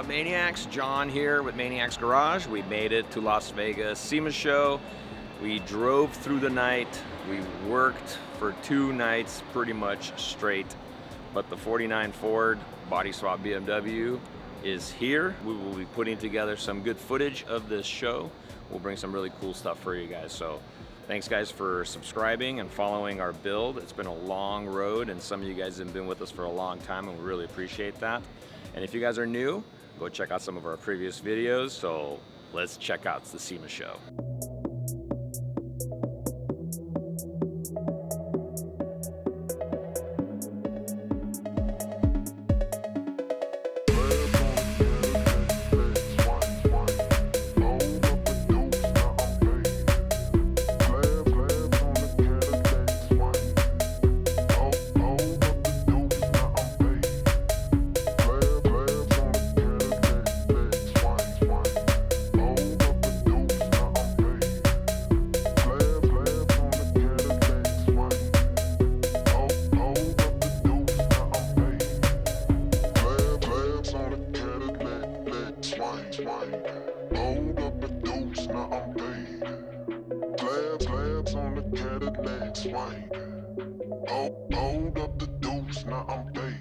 up, Maniacs? John here with Maniacs Garage. We made it to Las Vegas SEMA show. We drove through the night. We worked for 2 nights pretty much straight. But the 49 Ford body swap BMW is here. We will be putting together some good footage of this show. We'll bring some really cool stuff for you guys. So thanks guys for subscribing and following our build. It's been a long road and some of you guys have been with us for a long time and we really appreciate that. And if you guys are new, go check out some of our previous videos. So let's check out the SEMA show. Hold up the deuce, now I'm paid. Slabs on the Cadillac swing. Hold up the deuce, now I'm paid.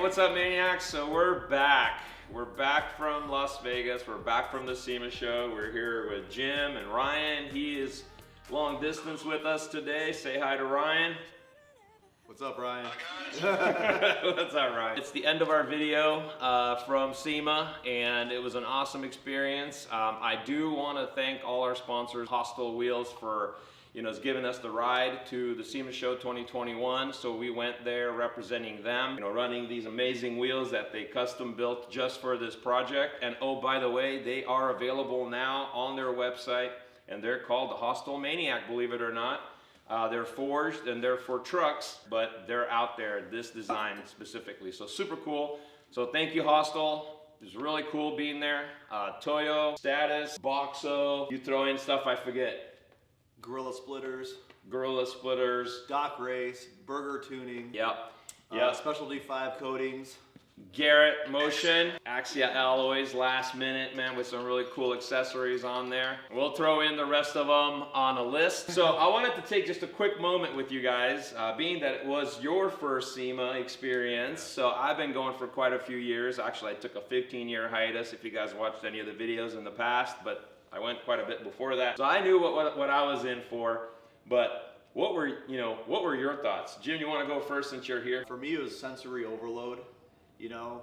What's up, Maniacs? So we're back. We're back from Las Vegas. We're back from the SEMA show. We're here with Jim and Ryan. He is long distance with us today. Say hi to Ryan. What's up, Ryan? What's up, Ryan? It's the end of our video from SEMA, and it was an awesome experience. I do want to thank all our sponsors, Hostile Wheels, for giving us the ride to the SEMA Show 2021. So we went there representing them, running these amazing wheels that they custom built just for this project. And oh, by the way, they are available now on their website, and they're called the Hostile Maniac, believe it or not. They're forged and they're for trucks, but they're out there, this design specifically. So super cool. So thank you, Hostile. It was really cool being there. Toyo, Status, Boxo, you throw in stuff I forget. Gorilla Splitters. Gorilla Splitters. Dock Race, Burger Tuning. Yep. Specialty 5 Coatings. Garrett Motion, Axia Alloys, last minute, man, with some really cool accessories on there. We'll throw in the rest of them on a list. So I wanted to take just a quick moment with you guys, being that it was your first SEMA experience. So I've been going for quite a few years. Actually, I took a 15-year hiatus if you guys watched any of the videos in the past, but I went quite a bit before that. So I knew what I was in for, but what were your thoughts? Jim, you want to go first since you're here? For me, it was sensory overload. You know,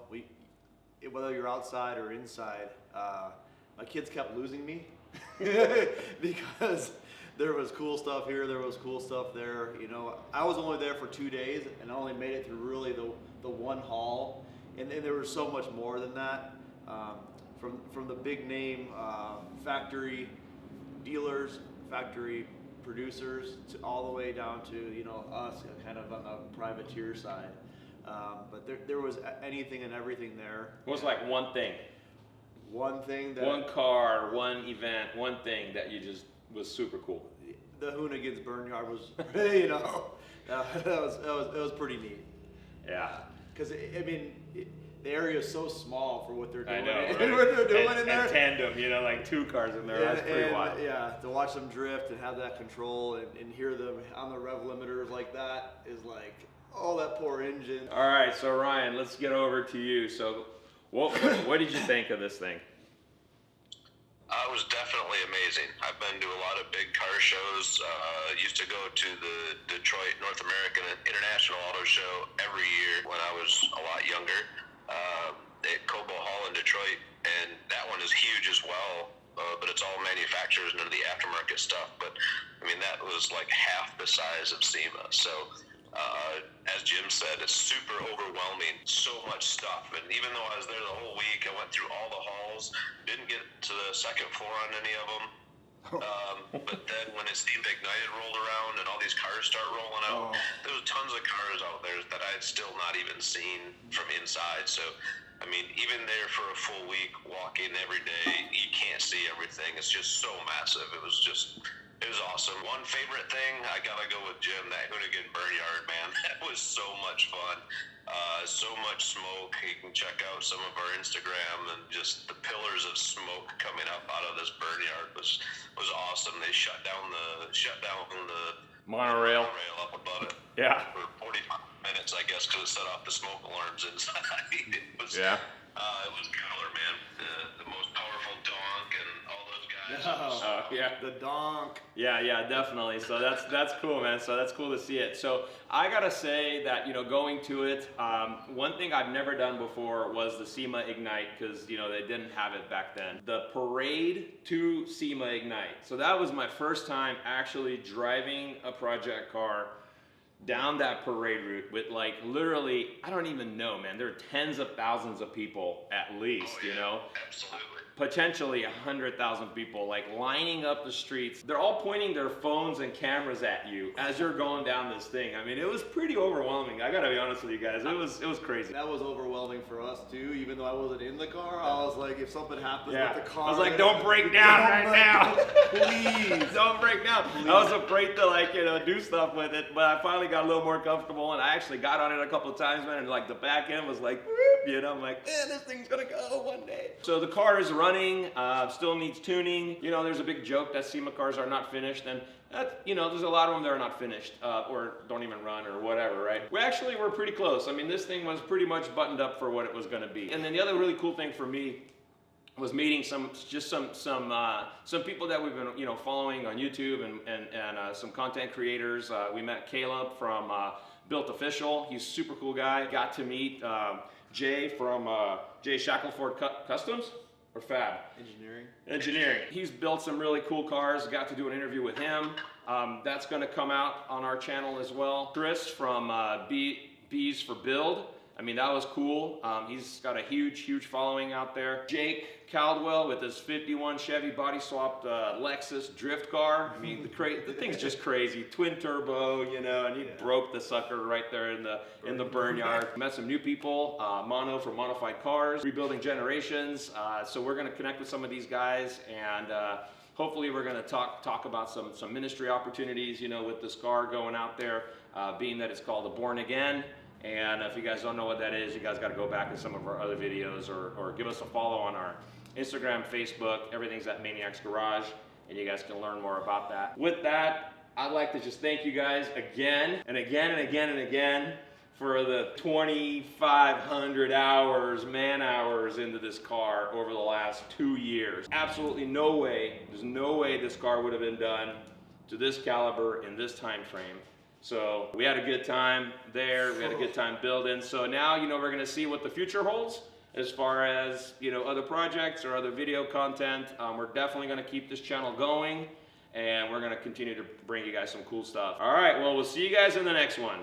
whether you're outside or inside, my kids kept losing me because there was cool stuff here, there was cool stuff there. You know, I was only there for 2 days and I only made it through really the one hall, and there was so much more than that. From the big name factory dealers, factory producers, to all the way down to, you know, us kind of on the privateer side. But there was anything and everything there. What was like one thing? One thing that... One car, one event, one thing that you just was super cool. The Hoonigans Burnyard was, you know, that was pretty neat. Yeah. Because, I mean, the area is so small for what they're doing. I know, right? What they're doing in there. And tandem, you know, like 2 cars in there. That's pretty wild. Yeah, to watch them drift and have that control and hear them on the rev limiters like that is like, oh, that poor engine. All right, so Ryan, let's get over to you. So what did you think of this thing? It was definitely amazing. I've been to a lot of big car shows. Used to go to the Detroit North American International Auto Show every year when I was a lot younger at Cobo Hall in Detroit, and that one is huge as well. But it's all manufacturers, none of the aftermarket stuff. But I mean, that was like half the size of SEMA. So as Jim said, it's super overwhelming. So much stuff. And even though I was there the whole week, I went through all the halls, didn't get to the second floor on any of them. But then when it Steam Ignited rolled around and all these cars start rolling out, there was tons of cars out there that I had still not even seen from inside. So, I mean, even there for a full week, walking every day, you can't see everything. It's just so massive. It was awesome. One favorite thing, I gotta go with Jim, that Hoonigan Burnyard, man. That was so much fun. So much smoke. You can check out some of our Instagram, and just the pillars of smoke coming up out of this Burnyard was awesome. They shut down the Monorail up above it. Yeah. For 45 minutes, I guess, because it set off the smoke alarms inside. It was killer, man. The most powerful donk and all those guys. Yeah. The donk. Yeah, definitely. So that's cool, man. So that's cool to see it. So I gotta say that, you know, going to it, one thing I've never done before was the SEMA Ignite, because, you know, they didn't have it back then. The parade to SEMA Ignite. So that was my first time actually driving a project car down that parade route with, like, literally, I don't even know, man. There are tens of thousands of people at least, you know? Absolutely. Potentially 100,000 people, like, lining up the streets. They're all pointing their phones and cameras at you as you're going down this thing. I mean, it was pretty overwhelming. I gotta be honest with you guys. It was crazy. That was overwhelming for us too, even though I wasn't in the car. I was like, if something happens with the car, I was like, don't break down right now. Please. Don't break down. Please. I was afraid to, like, you know, do stuff with it, but I finally got a little more comfortable, and I actually got on it a couple of times, man, and like the back end was like, whoop, you know, I'm like, man, this thing's gonna go one day. So the car is running, still needs tuning. You know, there's a big joke that SEMA cars are not finished, and that, you know, there's a lot of them that are not finished, or don't even run or whatever, right? We actually were pretty close. I mean, this thing was pretty much buttoned up for what it was gonna be. And then the other really cool thing for me was meeting some people that we've been, you know, following on YouTube, and some content creators. We met Caleb from Built Official. He's a super cool guy. Got to meet Jay from Jay Shackelford Customs or Fab Engineering. He's built some really cool cars. Got to do an interview with him. That's going to come out on our channel as well. Chris from Bees for Build. I mean, that was cool. He's got a huge following out there. Jake Caldwell with his 51 Chevy body swapped Lexus drift car. I mean, the thing's just crazy. Twin turbo, you know, and he broke the sucker right there in the Burnyard. Met some new people, Mono from Modified Cars, Rebuilding Generations. So we're gonna connect with some of these guys, and hopefully we're gonna talk about some ministry opportunities, you know, with this car going out there, being that it's called the Born Again. And if you guys don't know what that is, you guys got to go back in some of our other videos or give us a follow on our Instagram, Facebook. Everything's at Maniacs Garage, and you guys can learn more about that. With that, I'd like to just thank you guys again and again and again and again for the 2,500 hours, man hours into this car over the last 2 years. Absolutely no way, there's no way this car would have been done to this caliber in this time frame. So we had a good time there, we had a good time building. So now, you know, we're gonna see what the future holds as far as, you know, other projects or other video content. We're definitely gonna keep this channel going, and we're gonna continue to bring you guys some cool stuff. All right, well, we'll see you guys in the next one.